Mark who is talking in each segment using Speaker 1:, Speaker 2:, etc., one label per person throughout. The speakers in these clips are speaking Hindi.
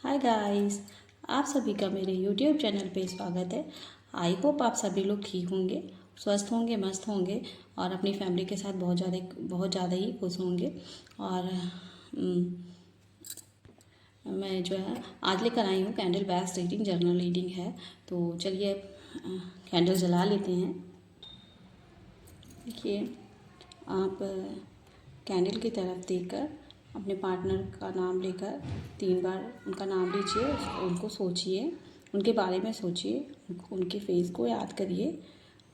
Speaker 1: हाय गाइस, आप सभी का मेरे यूट्यूब चैनल पे स्वागत है। आई होप आप सभी लोग ठीक होंगे, स्वस्थ होंगे, मस्त होंगे और अपनी फैमिली के साथ बहुत ज़्यादा ही खुश होंगे। और मैं जो है आज लेकर आई हूँ candle based reading, journal reading है। तो चलिए कैंडल जला लेते हैं। देखिए, आप कैंडल की तरफ देखकर अपने पार्टनर का नाम लेकर 3 बार उनका नाम लीजिए, उनको सोचिए, उनके बारे में सोचिए, उनके फेस को याद करिए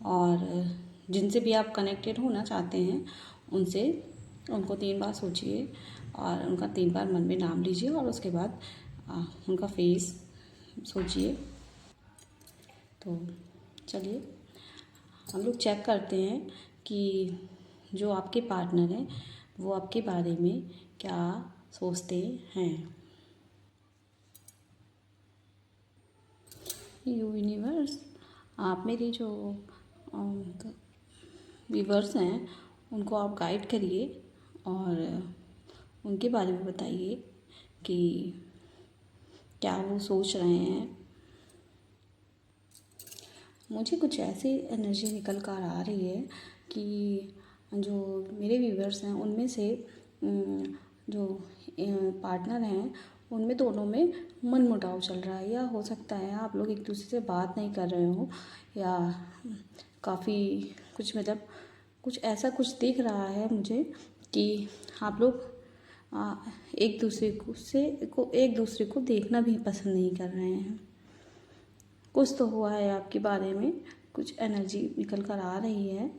Speaker 1: और जिनसे भी आप कनेक्टेड होना चाहते हैं उनसे उनको 3 बार सोचिए और उनका 3 बार मन में नाम लीजिए और उसके बाद उनका फेस सोचिए। तो चलिए हम लोग चेक करते हैं कि जो आपके पार्टनर हैं वो आपके बारे में क्या सोचते हैं। यूनिवर्स, आप मेरी जो व्यूवर्स हैं उनको आप गाइड करिए और उनके बारे में बताइए कि क्या वो सोच रहे हैं। मुझे कुछ ऐसी एनर्जी निकल कर आ रही है कि जो मेरे व्यूवर्स हैं उनमें से जो पार्टनर हैं उनमें दोनों में मनमुटाव चल रहा है, या हो सकता है आप लोग एक दूसरे से बात नहीं कर रहे हो, या काफ़ी कुछ मतलब कुछ ऐसा कुछ दिख रहा है मुझे कि आप लोग एक दूसरे को देखना भी पसंद नहीं कर रहे हैं। कुछ तो हुआ है आपके बारे में, कुछ एनर्जी निकल कर आ रही है।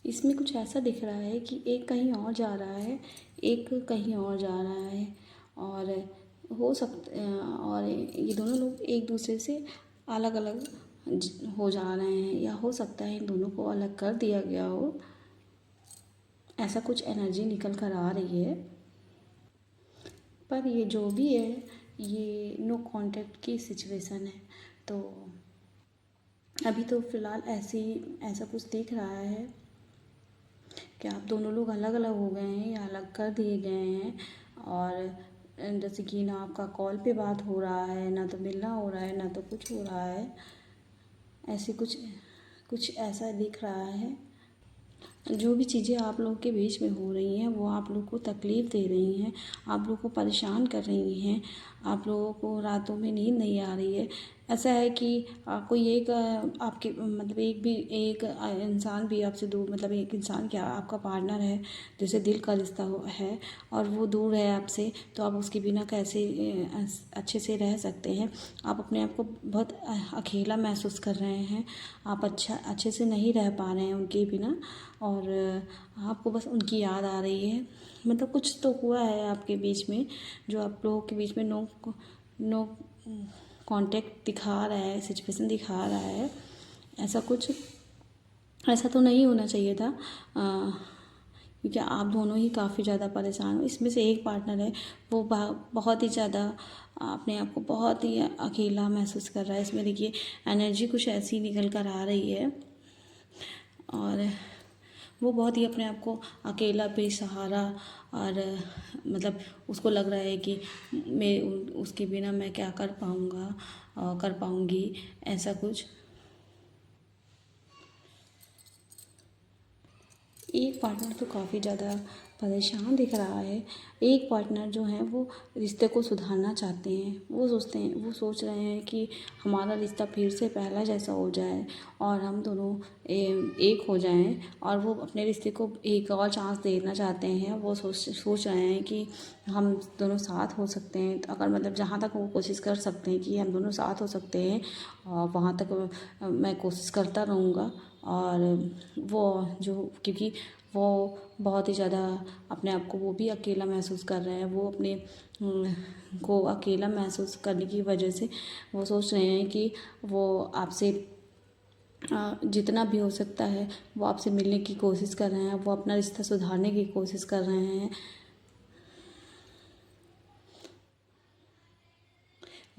Speaker 1: इसमें कुछ ऐसा दिख रहा है कि एक कहीं और जा रहा है, एक कहीं और जा रहा है और हो सकता और ये दोनों लोग एक दूसरे से अलग अलग हो जा रहे हैं, या हो सकता है इन दोनों को अलग कर दिया गया हो। ऐसा कुछ एनर्जी निकल कर आ रही है। पर ये जो भी है, ये नो कांटेक्ट की सिचुएशन है। तो अभी तो फ़िलहाल ऐसा कुछ दिख रहा है कि आप दोनों लोग अलग अलग हो गए हैं या अलग कर दिए गए हैं। और जैसे कि ना आपका कॉल पे बात हो रहा है, ना तो मिलना हो रहा है, ना तो कुछ हो रहा है। ऐसे कुछ ऐसा दिख रहा है। जो भी चीज़ें आप लोगों के बीच में हो रही हैं वो आप लोग को तकलीफ़ दे रही हैं, आप लोग को परेशान कर रही हैं, आप लोगों को रातों में नींद नहीं आ रही है। ऐसा है कि कोई एक आपके मतलब एक इंसान भी आपसे दूर, मतलब एक इंसान क्या आपका पार्टनर है जैसे दिल का रिश्ता है और वो दूर है आपसे, तो आप उसके बिना कैसे अच्छे से रह सकते हैं। आप अपने आप को बहुत अकेला महसूस कर रहे हैं, आप अच्छे से नहीं रह पा रहे हैं उनके बिना और आपको बस उनकी याद आ रही है। मतलब कुछ तो हुआ है आपके बीच में जो आप लोगों के बीच में नो कांटेक्ट दिखा रहा है, सिचुएशन दिखा रहा है। ऐसा तो नहीं होना चाहिए था, क्योंकि आप दोनों ही काफ़ी ज़्यादा परेशान हो। इसमें से एक पार्टनर है वो बहुत ही ज़्यादा अपने आप को बहुत ही अकेला महसूस कर रहा है। इसमें देखिए एनर्जी कुछ ऐसी निकल कर आ रही है और वो बहुत ही अपने आप को अकेला, बेसहारा और मतलब उसको लग रहा है कि मैं उसके बिना मैं क्या कर पाऊँगा और कर पाऊँगी, ऐसा कुछ। एक पार्टनर तो काफ़ी ज़्यादा परेशान दिख रहा है। एक पार्टनर जो है वो रिश्ते को सुधारना चाहते हैं, वो सोच रहे हैं कि हमारा रिश्ता फिर से पहला जैसा हो जाए और हम दोनों एक हो जाएं, और वो अपने रिश्ते को एक और चांस देना चाहते हैं। वो सोच रहे हैं कि हम दोनों साथ हो सकते हैं। तो अगर मतलब जहाँ तक वो कोशिश कर सकते हैं कि हम दोनों साथ हो सकते हैं, और वहाँ तक मैं कोशिश करता रहूँगा। और वो जो क्योंकि वो बहुत ही ज़्यादा अपने आप को वो भी अकेला महसूस कर रहे हैं, वो अपने को अकेला महसूस करने की वजह से वो सोच रहे हैं कि वो आपसे जितना भी हो सकता है वो आपसे मिलने की कोशिश कर रहे हैं, वो अपना रिश्ता सुधारने की कोशिश कर रहे हैं।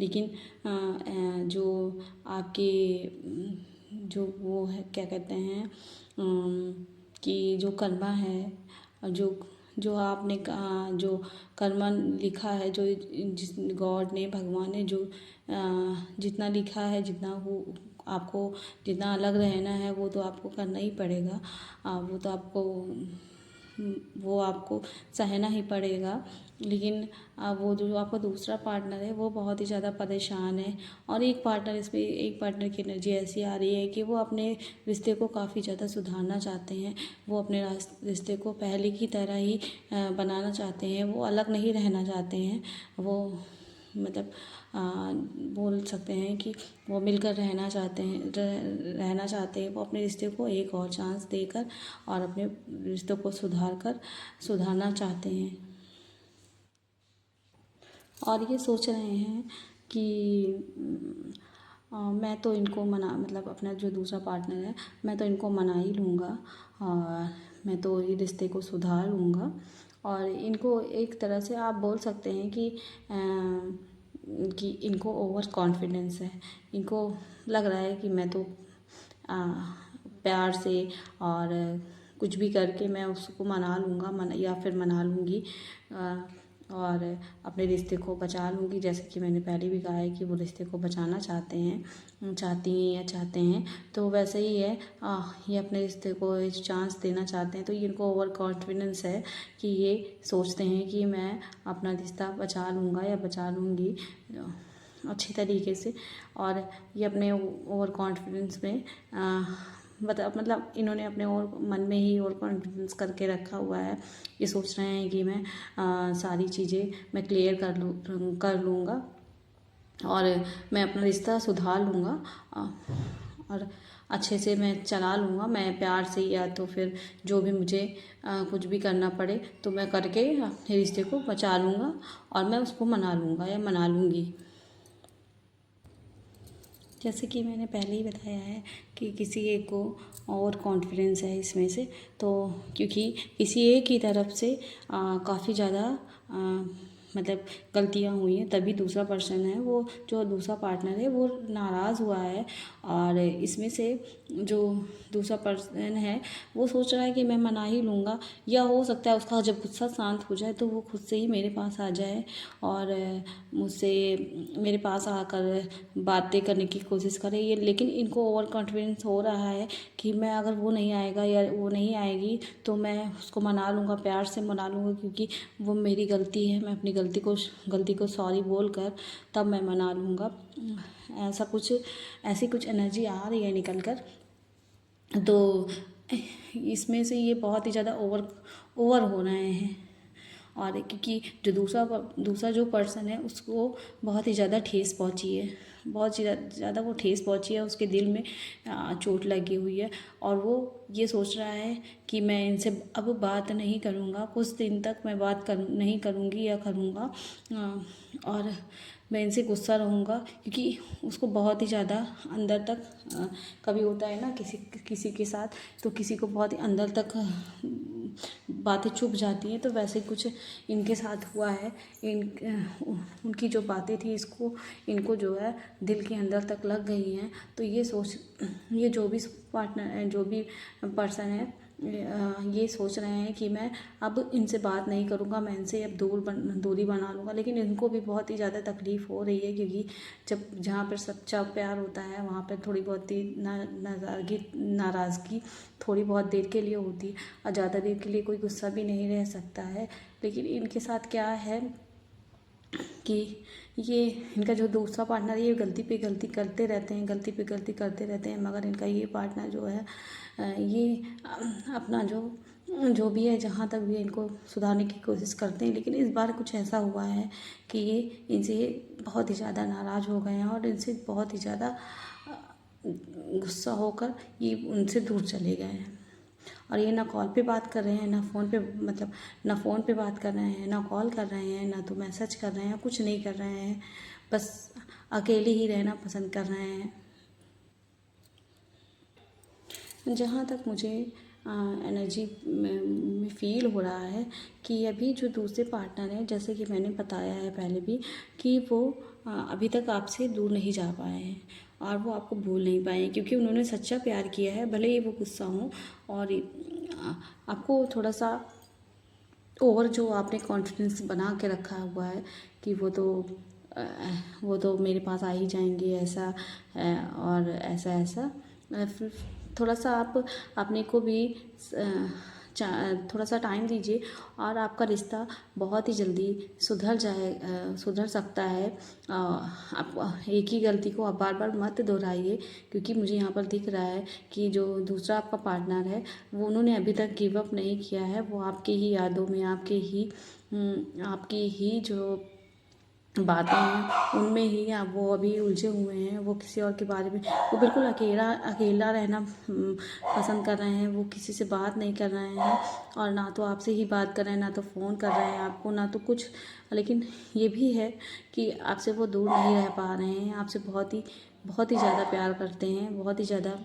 Speaker 1: लेकिन जो आपके जो वो है क्या कहते हैं कि जो कर्मा है, जो जो आपने जो कर्म लिखा है, जो जिस गॉड ने, भगवान ने जो जितना लिखा है, जितना हो आपको, जितना अलग रहना है वो तो आपको करना ही पड़ेगा। वो तो आपको वो आपको सहना ही पड़ेगा। लेकिन वो जो आपका दूसरा पार्टनर है वो बहुत ही ज़्यादा परेशान है, और एक पार्टनर की एनर्जी ऐसी आ रही है कि वो अपने रिश्ते को काफ़ी ज़्यादा सुधारना चाहते हैं। वो अपने रिश्ते को पहले की तरह ही बनाना चाहते हैं। वो अलग नहीं रहना चाहते हैं। वो मतलब बोल सकते हैं कि वो मिलकर रहना चाहते हैं, रहना चाहते हैं। वो अपने रिश्ते को एक और चांस देकर और अपने रिश्तों को सुधारना चाहते हैं, और ये सोच रहे हैं कि मैं तो इनको मतलब अपना जो दूसरा पार्टनर है, मैं तो इनको मना ही लूँगा, और मैं तो ये रिश्ते को सुधार लूँगा। और इनको एक तरह से आप बोल सकते हैं कि इनको ओवर कॉन्फिडेंस है। इनको लग रहा है कि मैं तो प्यार से और कुछ भी करके मैं उसको मना लूँगा, या फिर मना लूँगी, और अपने रिश्ते को बचा लूँगी। जैसे कि मैंने पहले भी कहा है कि वो रिश्ते को बचाना चाहते हैं, तो वैसे ही है। ये अपने रिश्ते को एक चांस देना चाहते हैं, तो इनको ओवर कॉन्फिडेंस है कि ये सोचते हैं कि मैं अपना रिश्ता बचा लूँगा या बचा लूँगी अच्छी तरीके से। और ये अपने ओवर कॉन्फिडेंस में मतलब इन्होंने अपने और मन में ही और कॉन्फिडेंस करके रखा हुआ है। ये सोच रहे हैं कि मैं सारी चीज़ें मैं क्लियर कर लूँगा, और मैं अपना रिश्ता सुधार लूँगा, और अच्छे से मैं चला लूँगा। मैं प्यार से, या तो फिर जो भी मुझे कुछ भी करना पड़े तो मैं करके अपने रिश्ते को बचा लूँगा, और मैं उसको मना लूँगा या मना लूँगी। जैसे कि मैंने पहले ही बताया है कि किसी एक को और कॉन्फिडेंस है इसमें से, तो क्योंकि किसी एक ही तरफ से काफ़ी ज़्यादा मतलब गलतियाँ हुई हैं, तभी दूसरा पर्सन है, वो जो दूसरा पार्टनर है वो नाराज़ हुआ है। और इसमें से जो दूसरा पर्सन है वो सोच रहा है कि मैं मना ही लूँगा, या हो सकता है उसका जब गुस्सा शांत हो जाए तो वो खुद से ही मेरे पास आ जाए और मुझसे मेरे पास आकर बातें करने की कोशिश करे। ये लेकिन इनको ओवर कॉन्फिडेंस हो रहा है कि मैं अगर वो नहीं आएगा या वो नहीं आएगी तो मैं उसको मना लूँगा, प्यार से मना लूँगा, क्योंकि वो मेरी गलती है। मैं अपनी गलती को सॉरी बोल कर तब मैं मना लूँगा। ऐसी कुछ एनर्जी आ रही है निकल कर। तो इसमें से ये बहुत ही ज़्यादा ओवर हो रहे हैं, और क्योंकि जो दूसरा जो पर्सन है उसको बहुत ही ज़्यादा ठेस पहुंची है, बहुत ही ज़्यादा वो ठेस पहुंची है, उसके दिल में चोट लगी हुई है, और वो ये सोच रहा है कि मैं इनसे अब बात नहीं करूँगा, कुछ दिन तक मैं बात नहीं करूँगी या करूँगा, और मैं इनसे गुस्सा रहूँगा, क्योंकि उसको बहुत ही ज़्यादा अंदर तक कभी होता है ना किसी के साथ, तो किसी को बहुत ही अंदर तक बातें चुभ जाती हैं, तो वैसे कुछ इनके साथ हुआ है। उनकी जो बातें थी इनको जो है दिल के अंदर तक लग गई हैं। तो ये जो भी पार्टनर है, जो भी पर्सन है, ये सोच रहे हैं कि मैं अब इनसे बात नहीं करूँगा, मैं इनसे अब दूरी बना लूँगा। लेकिन इनको भी बहुत ही ज़्यादा तकलीफ़ हो रही है, क्योंकि जहाँ पर सच्चा प्यार होता है वहाँ पर थोड़ी बहुत ही नाराज़गी थोड़ी बहुत देर के लिए होती है, और ज़्यादा देर के लिए कोई गुस्सा भी नहीं रह सकता है। लेकिन इनके साथ क्या है कि ये इनका जो दूसरा पार्टनर है ये गलती पे गलती करते रहते हैं, मगर इनका ये पार्टनर जो है ये अपना जो भी है, जहाँ तक भी इनको सुधारने की कोशिश करते हैं। लेकिन इस बार कुछ ऐसा हुआ है कि ये इनसे बहुत ही ज़्यादा नाराज़ हो गए हैं, और इनसे बहुत ही ज़्यादा गुस्सा होकर ये उनसे दूर चले गए हैं। और ये ना कॉल पे बात कर रहे हैं, ना फ़ोन पे, मतलब ना फ़ोन पे बात कर रहे हैं, ना कॉल कर रहे हैं, ना तो मैसेज कर रहे हैं, कुछ नहीं कर रहे हैं, बस अकेले ही रहना पसंद कर रहे हैं। जहाँ तक मुझे एनर्जी में फ़ील हो रहा है कि अभी जो दूसरे पार्टनर हैं, जैसे कि मैंने बताया है पहले भी, कि वो अभी तक आपसे दूर नहीं जा पाए हैं, और वो आपको भूल नहीं पाए हैं, क्योंकि उन्होंने सच्चा प्यार किया है, भले ही वो गुस्सा हो, और आपको थोड़ा सा ओवर जो आपने कॉन्फिडेंस बना के रखा हुआ है कि अ, वो तो मेरे पास आ ही जाएंगे, ऐसा और ऐसा ऐसा फिर थोड़ा सा आप अपने को भी थोड़ा सा टाइम दीजिए और आपका रिश्ता बहुत ही जल्दी सुधर सकता है। आप एक ही गलती को आप बार बार मत दोहराइए, क्योंकि मुझे यहाँ पर दिख रहा है कि जो दूसरा आपका पार्टनर है वो उन्होंने अभी तक गिव अप नहीं किया है। वो आपकी ही यादों में, आपकी ही जो बातें हैं उनमें ही आप वो अभी उलझे हुए हैं। वो किसी और के बारे में, वो बिल्कुल अकेला अकेला रहना पसंद कर रहे हैं। वो किसी से बात नहीं कर रहे हैं और ना तो आपसे ही बात कर रहे हैं, ना तो फ़ोन कर रहे हैं आपको, ना तो कुछ। लेकिन ये भी है कि आपसे वो दूर नहीं रह पा रहे हैं। आपसे बहुत ही ज़्यादा प्यार करते हैं, बहुत ही ज़्यादा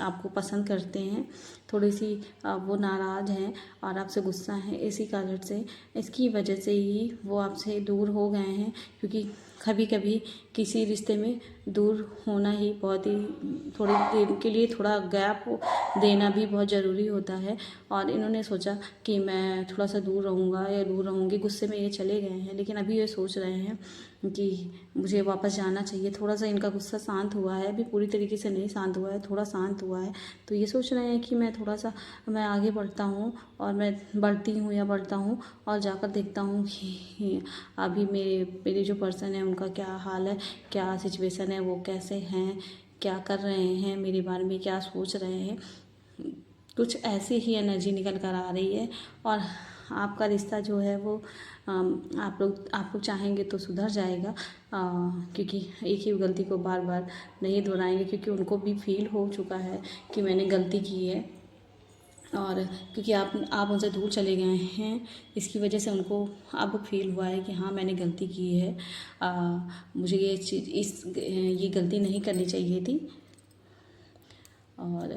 Speaker 1: आपको पसंद करते हैं। थोड़ी सी वो नाराज़ हैं और आपसे गुस्सा है, इसी कारण से, इसकी वजह से ही वो आपसे दूर हो गए हैं। क्योंकि कभी कभी किसी रिश्ते में दूर होना ही बहुत ही, थोड़ी देर के लिए थोड़ा गैप देना भी बहुत ज़रूरी होता है। और इन्होंने सोचा कि मैं थोड़ा सा दूर रहूँगा या दूर रहूँगी, गुस्से में ये चले गए हैं। लेकिन अभी ये सोच रहे हैं कि मुझे वापस जाना चाहिए। थोड़ा सा इनका गुस्सा शांत हुआ है, अभी पूरी तरीके से नहीं शांत हुआ है, थोड़ा शांत हुआ है। तो ये सोच रहे हैं कि मैं आगे बढ़ता हूँ और मैं बढ़ती हूँ या बढ़ता हूँ और जाकर देखता हूँ कि अभी मेरे जो पर्सन है उनका क्या हाल है, क्या सिचुएशन है, वो कैसे हैं, क्या कर रहे हैं, मेरे बारे में क्या सोच रहे हैं। कुछ ऐसी ही एनर्जी निकल कर आ रही है। और आपका रिश्ता जो है वो आप लोग चाहेंगे तो सुधर जाएगा। क्योंकि एक ही गलती को बार बार नहीं दोहराएंगे, क्योंकि उनको भी फील हो चुका है कि मैंने गलती की है। और क्योंकि आप उनसे दूर चले गए हैं, इसकी वजह से उनको अब फील हुआ है कि हाँ मैंने गलती की है। मुझे ये गलती नहीं करनी चाहिए थी। और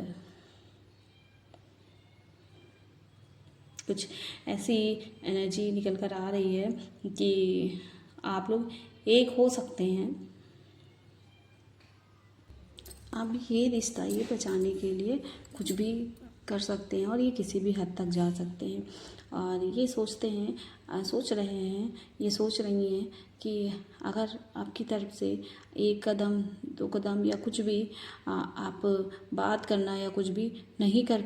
Speaker 1: कुछ ऐसी एनर्जी निकल कर आ रही है कि आप लोग एक हो सकते हैं। आप ये रिश्ता ये बचाने के लिए कुछ भी कर सकते हैं और ये किसी भी हद तक जा सकते हैं। और ये सोच रही हैं कि अगर आपकी तरफ से एक कदम, दो कदम या कुछ भी आप बात करना या कुछ भी नहीं कर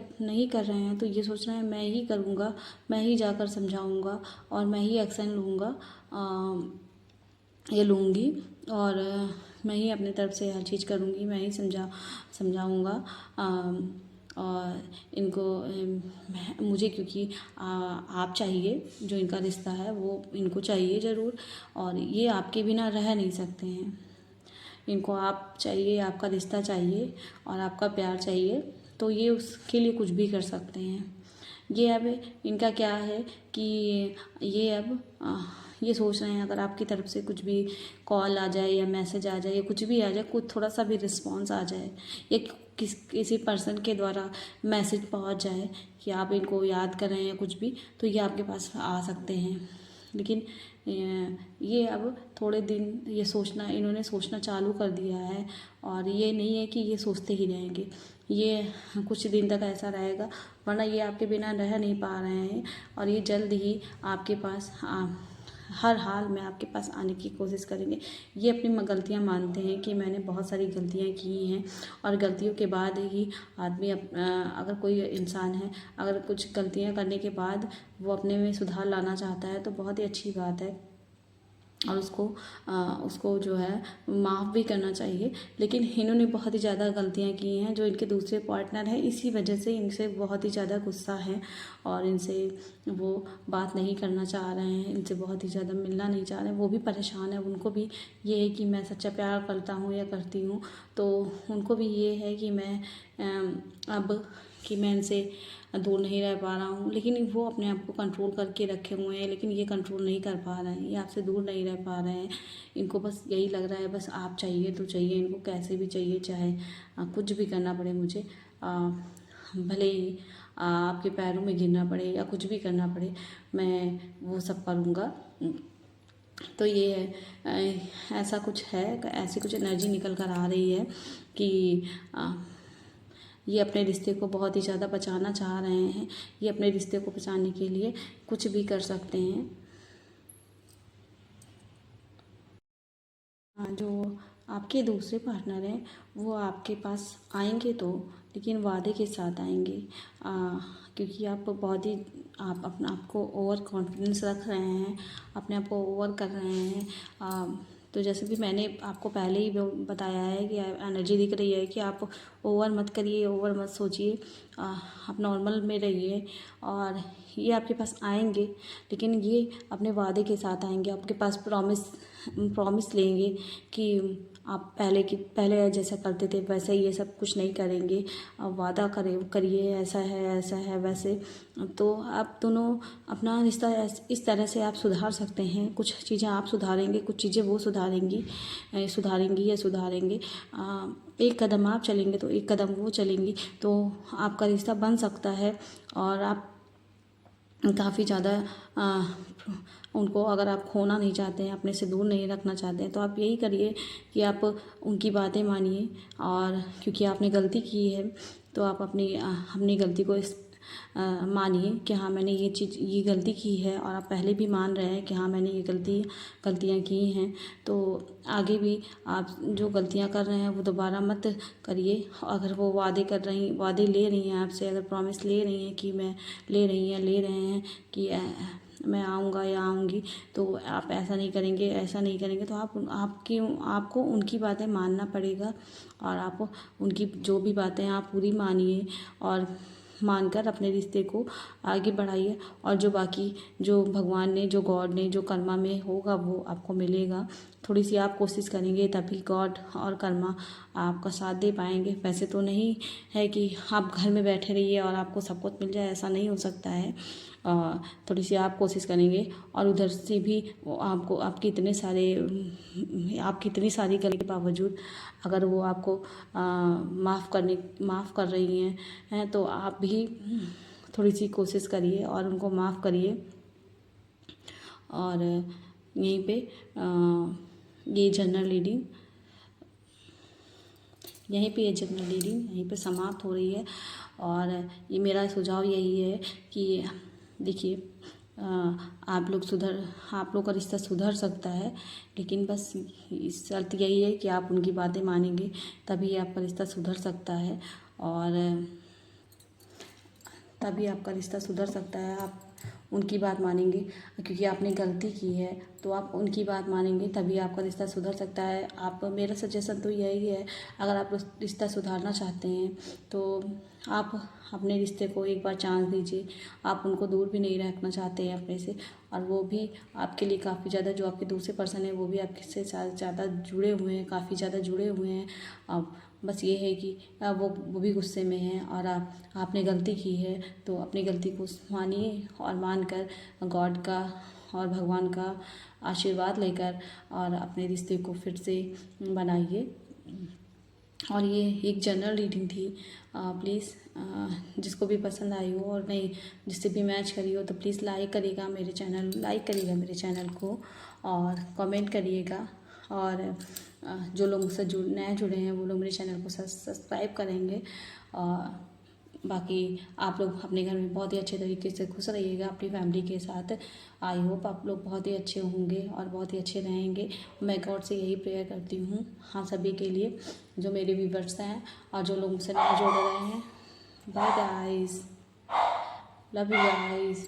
Speaker 1: रहे हैं, तो ये सोच रहे हैं मैं ही करूँगा, मैं ही जाकर समझाऊँगा और मैं ही एक्शन लूँगा ये लूँगी। और मैं ही अपने तरफ से हर चीज़ करूँगी, मैं ही समझाऊँगा। और इनको मुझे, क्योंकि आप चाहिए, जो इनका रिश्ता है वो इनको चाहिए ज़रूर। और ये आपके बिना रह नहीं सकते हैं। इनको आप चाहिए, आपका रिश्ता चाहिए और आपका प्यार चाहिए, तो ये उसके लिए कुछ भी कर सकते हैं। ये अब इनका क्या है कि ये अब ये सोच रहे हैं अगर आपकी तरफ से कुछ भी कॉल आ जाए या मैसेज आ जाए या कुछ भी आ जाए, कुछ थोड़ा सा भी रिस्पॉन्स आ जाए या किसी पर्सन के द्वारा मैसेज पहुंच जाए कि आप इनको याद कर रहे हैं या कुछ भी, तो ये आपके पास आ सकते हैं। लेकिन ये अब थोड़े दिन इन्होंने सोचना चालू कर दिया है। और ये नहीं है कि ये सोचते ही रहेंगे, ये कुछ दिन तक ऐसा रहेगा, वरना ये आपके बिना रह नहीं पा रहे हैं। और ये जल्द ही आपके पास हर हाल में आपके पास आने की कोशिश करेंगे। ये अपनी गलतियां मानते हैं कि मैंने बहुत सारी गलतियां की हैं और गलतियों के बाद ही आदमी अगर कोई इंसान है, अगर कुछ गलतियां करने के बाद वो अपने में सुधार लाना चाहता है तो बहुत ही अच्छी बात है और उसको जो है माफ़ भी करना चाहिए। लेकिन इन्होंने बहुत ही ज़्यादा गलतियां की हैं, जो इनके दूसरे पार्टनर हैं, इसी वजह से इनसे बहुत ही ज़्यादा गुस्सा है और इनसे वो बात नहीं करना चाह रहे हैं, इनसे बहुत ही ज़्यादा मिलना नहीं चाह रहे हैं। वो भी परेशान है, उनको भी ये है कि मैं सच्चा प्यार करता हूँ या करती हूँ, तो उनको भी ये है कि मैं इनसे दूर नहीं रह पा रहा हूँ। लेकिन वो अपने आप को कंट्रोल करके रखे हुए हैं, लेकिन ये कंट्रोल नहीं कर पा रहे हैं, ये आपसे दूर नहीं रह पा रहे हैं। इनको बस यही लग रहा है, बस आप चाहिए तो चाहिए, इनको कैसे भी चाहिए, चाहे कुछ भी करना पड़े मुझे, भले ही आपके पैरों में गिरना पड़े या कुछ भी करना पड़े, मैं वो सब करूँगा। तो ये ऐसा कुछ है, ऐसी कुछ एनर्जी निकल कर आ रही है कि ये अपने रिश्ते को बहुत ही ज़्यादा बचाना चाह रहे हैं। ये अपने रिश्ते को बचाने के लिए कुछ भी कर सकते हैं। जो आपके दूसरे पार्टनर हैं वो आपके पास आएंगे तो, लेकिन वादे के साथ आएंगे, क्योंकि आप बहुत ही आप अपना आपको ओवर कॉन्फिडेंस रख रहे हैं, अपने आप को ओवर कर रहे हैं। तो जैसे भी मैंने आपको पहले ही बताया है कि एनर्जी दिख रही है कि आप ओवर मत करिए, ओवर मत सोचिए, आप नॉर्मल में रहिए। और ये आपके पास आएंगे, लेकिन ये अपने वादे के साथ आएंगे, आपके पास प्रॉमिस लेंगे कि आप पहले जैसा करते थे वैसे ये सब कुछ नहीं करेंगे, आप वादा करिए ऐसा है वैसे। तो आप दोनों अपना रिश्ता इस तरह से आप सुधार सकते हैं। कुछ चीज़ें आप सुधारेंगे, कुछ चीज़ें वो सुधारेंगी या सुधारेंगे। एक कदम आप चलेंगे तो एक कदम वो चलेंगी, तो आपका रिश्ता बन सकता है। और आप काफ़ी ज़्यादा उनको अगर आप खोना नहीं चाहते हैं, अपने से दूर नहीं रखना चाहते हैं, तो आप यही करिए कि आप उनकी बातें मानिए। और क्योंकि आपने गलती की है तो आप अपनी गलती को मानिए कि हाँ मैंने ये गलती की है, और आप पहले भी मान रहे हैं कि हाँ मैंने ये गलतियाँ की हैं। तो आगे भी आप जो गलतियाँ कर रहे हैं वो दोबारा मत करिए। अगर वो वादे ले रही हैं आपसे, अगर प्रॉमिस ले रही हैं कि मैं ले रहे हैं कि मैं आऊँगा या आऊँगी, तो आप ऐसा नहीं करेंगे तो आपको उनकी बातें मानना पड़ेगा। और आप उनकी जो भी बातें हैं आप पूरी मानिए, और मानकर अपने रिश्ते को आगे बढ़ाइए। और जो भगवान ने, जो गॉड ने, जो कर्मा में होगा वो आपको मिलेगा। थोड़ी सी आप कोशिश करेंगे तभी गॉड और कर्मा आपका साथ दे पाएंगे। वैसे तो नहीं है कि आप घर में बैठे रहिए और आपको सब कुछ मिल जाए, ऐसा नहीं हो सकता है। थोड़ी सी आप कोशिश करेंगे, और उधर से भी आपकी इतनी सारी गलती के बावजूद अगर वो आपको माफ़ कर रही हैं तो आप भी थोड़ी सी कोशिश करिए और उनको माफ़ करिए। और यहीं पे ये जनरल रीडिंग यहीं पे समाप्त हो रही है। और ये मेरा सुझाव यही है कि देखिए, आप लोग का रिश्ता सुधर सकता है, लेकिन बस शर्त यही है कि आप उनकी बातें मानेंगे, तभी आपका रिश्ता सुधर सकता है। और तभी आपका रिश्ता सुधर सकता है। आप उनकी बात मानेंगे, क्योंकि आपने गलती की है तो आप उनकी बात मानेंगे तभी आपका रिश्ता सुधर सकता है। मेरा सजेशन तो यही है, अगर आप रिश्ता सुधारना चाहते हैं तो आप अपने रिश्ते को एक बार चांस दीजिए। आप उनको दूर भी नहीं रखना चाहते हैं अपने से, और वो भी आपके लिए काफ़ी ज़्यादा, जो आपके दूसरे पर्सन है वो भी आपके से ज़्यादा जुड़े हुए हैं, काफ़ी ज़्यादा जुड़े हुए हैं। अब बस ये है कि वो भी गुस्से में हैं, और आपने गलती की है तो अपनी गलती को मानिए, और मानकर गॉड का और भगवान का आशीर्वाद लेकर और अपने रिश्ते को फिर से बनाइए। और ये एक जनरल रीडिंग थी। प्लीज़ जिसको भी पसंद आई हो और नहीं जिससे भी मैच करी हो तो प्लीज़ लाइक करिएगा मेरे चैनल को, और कमेंट करिएगा। और जो लोग मुझसे नए जुड़े हैं वो लोग मेरे चैनल को सब्सक्राइब करेंगे। और बाकी आप लोग अपने घर में बहुत ही अच्छे तरीके से खुश रहिएगा अपनी फैमिली के साथ। आई होप आप लोग बहुत ही अच्छे होंगे और बहुत ही अच्छे रहेंगे। मैं गॉड से यही प्रेयर करती हूँ हाँ सभी के लिए, जो मेरे व्यूवर्स हैं और जो लोग मुझसे नए जुड़ रहे हैं। Bye guys, love you guys.